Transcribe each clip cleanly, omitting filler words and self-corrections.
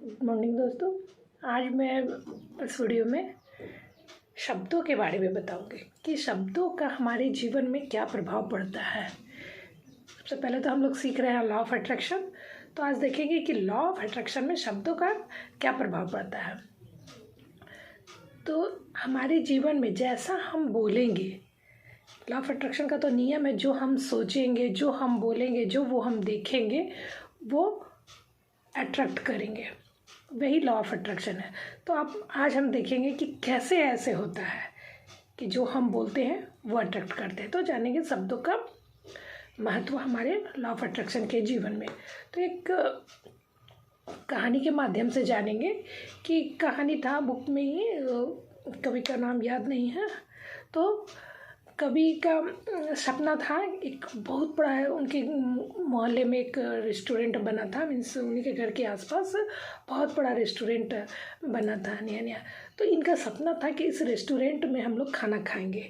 Good morning दोस्तों। आज मैं इस वीडियो में शब्दों के बारे में बताऊंगी कि शब्दों का हमारे जीवन में क्या प्रभाव पड़ता है। सबसे पहले तो हम लोग सीख रहे हैं लॉ ऑफ अट्रैक्शन, तो आज देखेंगे कि लॉ ऑफ अट्रैक्शन में शब्दों का क्या प्रभाव पड़ता है। तो हमारे जीवन में जैसा हम बोलेंगे, लॉ ऑफ अट्रैक्शन का तो नियम है, जो हम सोचेंगे, जो हम बोलेंगे, जो वो हम देखेंगे, वो अट्रैक्ट करेंगे। वही लॉ ऑफ अट्रैक्शन है। तो आज हम देखेंगे कि कैसे ऐसे होता है कि जो हम बोलते हैं वो अट्रैक्ट करते हैं। तो जानेंगे शब्दों का महत्व हमारे लॉ ऑफ अट्रैक्शन के जीवन में। तो एक कहानी के माध्यम से जानेंगे कि कहानी था बुक में ही, कवि का नाम याद नहीं है। तो कवि का सपना था, एक बहुत बड़ा है, उनके मोहल्ले में एक रेस्टोरेंट बना था, मीन्स उन्हीं के घर के आसपास बहुत बड़ा रेस्टोरेंट बना था नया नया। तो इनका सपना था कि इस रेस्टोरेंट में हम लोग खाना खाएंगे,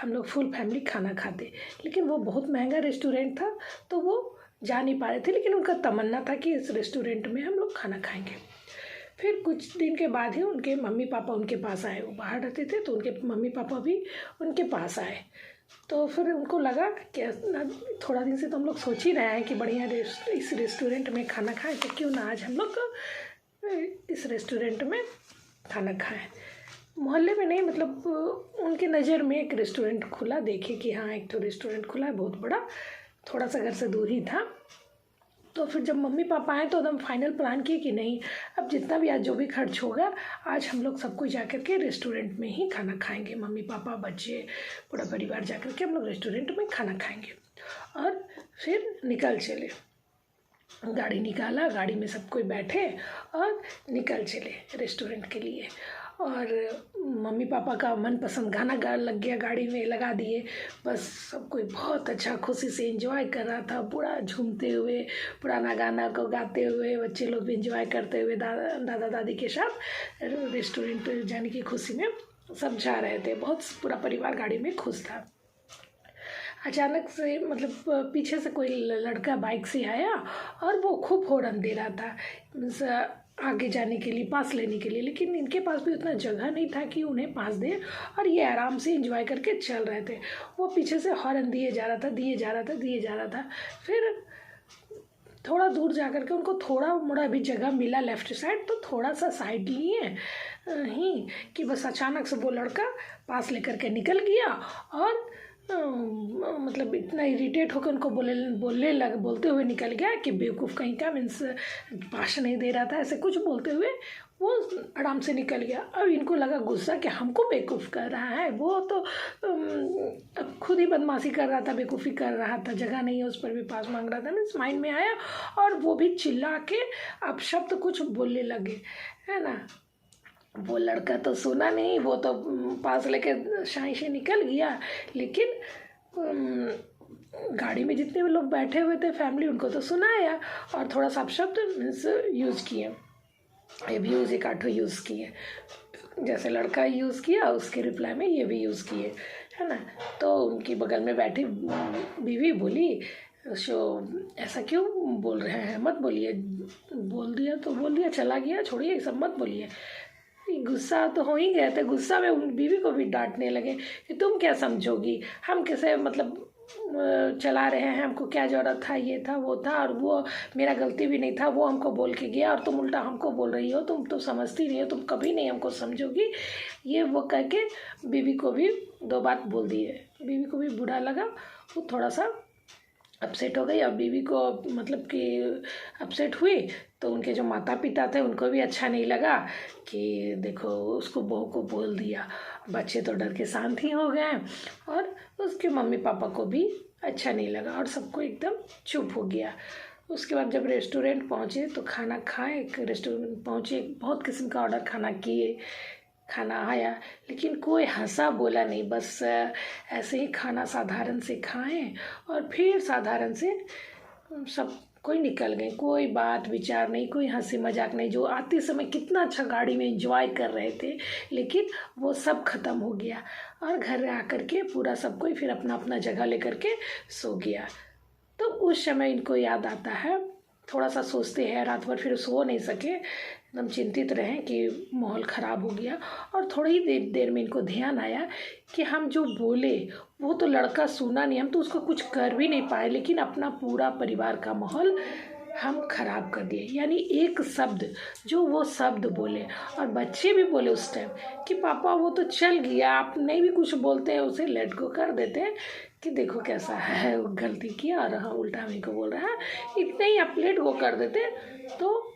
हम लोग फुल फैमिली खाना खाते। लेकिन वो बहुत महंगा रेस्टोरेंट था, तो वो जा नहीं पा रहे थे, लेकिन उनका तमन्ना था कि इस रेस्टोरेंट में हम लोग खाना खाएंगे। फिर कुछ दिन के बाद ही उनके मम्मी पापा उनके पास आए। वो बाहर रहते थे, तो उनके मम्मी पापा भी उनके पास आए। तो फिर उनको लगा कि थोड़ा दिन से तो हम लोग सोच ही रहे हैं कि बढ़िया इस रेस्टोरेंट में खाना खाएं, तो क्यों ना आज हम लोग इस रेस्टोरेंट में खाना खाएं। मोहल्ले में नहीं, मतलब उनके नज़र में एक रेस्टोरेंट खुला, देखे कि हाँ एक तो रेस्टोरेंट खुला है बहुत बड़ा, थोड़ा सा घर से दूर ही था। तो फिर जब मम्मी पापा आए तो एकदम फाइनल प्लान किए कि नहीं, अब जितना भी आज जो भी खर्च होगा, आज हम लोग सब कोई जाकर के रेस्टोरेंट में ही खाना खाएंगे। मम्मी पापा बच्चे पूरा परिवार जाकर के हम लोग रेस्टोरेंट में खाना खाएंगे। और फिर निकल चले, गाड़ी निकाला, गाड़ी में सब कोई बैठे और निकल चले रेस्टोरेंट के लिए। और मम्मी पापा का मनपसंद गाना लग गया, गाड़ी में लगा दिए। बस सब कोई बहुत अच्छा खुशी से एंजॉय कर रहा था, पूरा झूमते हुए, पुराना गाना को गाते हुए, बच्चे लोग भी एंजॉय करते हुए दादा दादी के साथ रेस्टोरेंट जाने की खुशी में सब जा रहे थे। बहुत पूरा परिवार गाड़ी में खुश था। अचानक से मतलब पीछे से कोई लड़का बाइक से आया और वो खूब हॉर्न दे रहा था आगे जाने के लिए, पास लेने के लिए। लेकिन इनके पास भी उतना जगह नहीं था कि उन्हें पास दे, और ये आराम से एंजॉय करके चल रहे थे। वो पीछे से हॉर्न दिए जा रहा था, दिए जा रहा था, दिए जा रहा था। फिर थोड़ा दूर जाकर के उनको थोड़ा मोड़ा भी जगह मिला लेफ्ट साइड, तो थोड़ा सा साइड लिए ही कि बस अचानक से वो लड़का पास लेकर के निकल गया। और मतलब इतना इरिटेट होकर उनको बोलते हुए निकल गया कि बेवकूफ़ कहीं का, मीन्स पास नहीं दे रहा था, ऐसे कुछ बोलते हुए वो आराम से निकल गया। अब इनको लगा गुस्सा कि हमको बेवकूफ़ कर रहा है, वो तो खुद ही बदमाशी कर रहा था, बेवकूफ़ी कर रहा था, जगह नहीं है उस पर भी पास मांग रहा था, मीन्स माइंड में आया। और वो भी चिल्ला के अब शब्द कुछ बोलने लगे, है ना। वो लड़का तो सुना नहीं, वो तो पास लेके शाही से निकल गया। लेकिन गाड़ी में जितने भी लोग बैठे हुए थे फैमिली, उनको तो सुनाया और थोड़ा सा शब्द मीन्स यूज़ किए, एब्यूज़ एक आठों यूज़ किए। जैसे लड़का यूज़ किया, उसके रिप्लाई में ये भी यूज़ किए, है ना। तो उनकी बगल में बैठी बीवी बोली, सो ऐसा क्यों बोल रहे हैं, मत बोलिए। बोल दिया तो बोल दिया, चला गया, छोड़िए ये सब मत बोलिए। गुस्सा तो हो ही गए थे। गुस्सा में बीवी को भी डांटने लगे कि तुम क्या समझोगी, हम कैसे मतलब चला रहे हैं, हमको क्या ज़रूरत था, ये था वो था, और वो मेरा गलती भी नहीं था, वो हमको बोल के गया और तुम उल्टा हमको बोल रही हो, तुम तो समझती नहीं हो, तुम कभी नहीं हमको समझोगी, ये वो कह के बीवी को भी दो बात बोल दिए। बीवी को भी बुरा लगा, वो थोड़ा सा अपसेट हो गई। अब बीवी को मतलब कि अपसेट हुई, तो उनके जो माता पिता थे उनको भी अच्छा नहीं लगा कि देखो उसको बहू को बोल दिया। बच्चे तो डर के शांत ही हो गए, और उसके मम्मी पापा को भी अच्छा नहीं लगा, और सबको एकदम चुप हो गया। उसके बाद जब रेस्टोरेंट पहुँचे तो खाना खाए, रेस्टोरेंट पहुँचे, बहुत किस्म का ऑर्डर खाना किए, खाना आया, लेकिन कोई हंसा बोला नहीं। बस ऐसे ही खाना साधारण से खाएं और फिर साधारण से सब कोई निकल गए। कोई बात विचार नहीं, कोई हंसी मजाक नहीं। जो आते समय कितना अच्छा गाड़ी में एंजॉय कर रहे थे, लेकिन वो सब ख़त्म हो गया। और घर आकर के पूरा सब कोई फिर अपना अपना जगह लेकर के सो गया। तो उस समय इनको याद आता है थोड़ा सा सोचते हैं, रात भर फिर सो नहीं सके, एकदम चिंतित रहें कि माहौल ख़राब हो गया। और थोड़ी ही देर में इनको ध्यान आया कि हम जो बोले वो तो लड़का सुना नहीं, हम तो उसको कुछ कर भी नहीं पाए, लेकिन अपना पूरा परिवार का माहौल हम ख़राब कर दिए। यानी एक शब्द, जो वो शब्द बोले, और बच्चे भी बोले उस टाइम कि पापा वो तो चल गया, आप नहीं भी कुछ बोलते हैं, उसे लेट गो कर देते हैं कि देखो कैसा है, गलती किया और हाँ उल्टा हमें को बोल रहा है, इतने ही आप लेट गो कर देते तो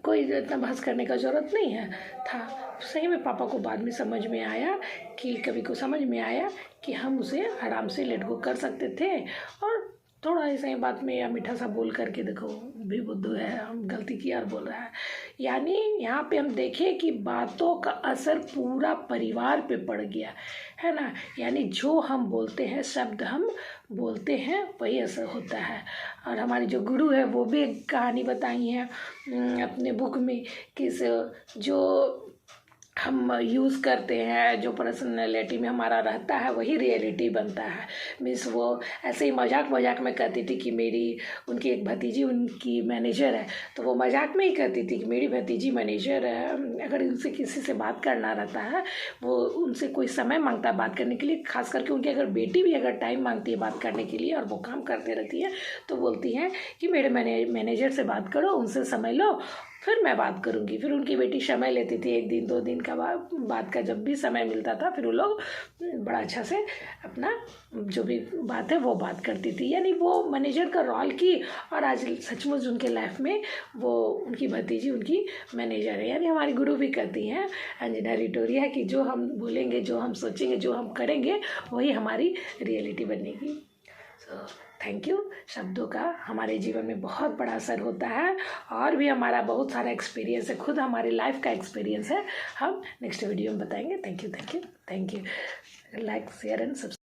कोई इतना बहस करने का ज़रूरत नहीं है था। सही में पापा को बाद में समझ में आया कि कभी को समझ में आया कि हम उसे आराम से लेट गो कर सकते थे, और थोड़ा ऐसा ही बात में या मीठा सा बोल करके देखो भी बुद्धू है, हम गलती किया और बोल रहा है। यानी यहाँ पे हम देखें कि बातों का असर पूरा परिवार पे पड़ गया है ना। यानी जो हम बोलते हैं, शब्द हम बोलते हैं, वही असर होता है। और हमारे जो गुरु है वो भी एक कहानी बताई है अपने बुक में कि जो हम यूज़ करते हैं, जो पर्सनैलिटी में हमारा रहता है वही रियलिटी बनता है। मीन्स वो ऐसे ही मजाक में कहती थी कि उनकी एक भतीजी उनकी मैनेजर है, तो वो मजाक में ही कहती थी कि मेरी भतीजी मैनेजर है, अगर उनसे किसी से बात करना रहता है, वो उनसे कोई समय मांगता है बात करने के लिए, खास करके उनकी अगर बेटी भी अगर टाइम मांगती है बात करने के लिए और वो काम करते रहती है, तो बोलती हैं कि मेरे मैनेजर से बात करो, उनसे समय लो, फिर मैं बात करूँगी। फिर उनकी बेटी समय लेती थी, 1 दिन 2 दिन का बाद का जब भी समय मिलता था, फिर वो लोग बड़ा अच्छा से अपना जो भी बात है वो बात करती थी। यानी वो मैनेजर का रोल की, और आज सचमुच उनके लाइफ में वो उनकी भतीजी उनकी मैनेजर है। यानी हमारी गुरु भी कहती हैं अंजना रिटोरिया कि जो हम बोलेंगे, जो हम सोचेंगे, जो हम करेंगे, वही हमारी रियलिटी बनेगी। So thank you. शब्दों का हमारे जीवन में बहुत बड़ा असर होता है, और भी हमारा बहुत सारा एक्सपीरियंस है, खुद हमारी लाइफ का एक्सपीरियंस है, हम नेक्स्ट वीडियो में बताएंगे। Thank you. Like, share and subscribe.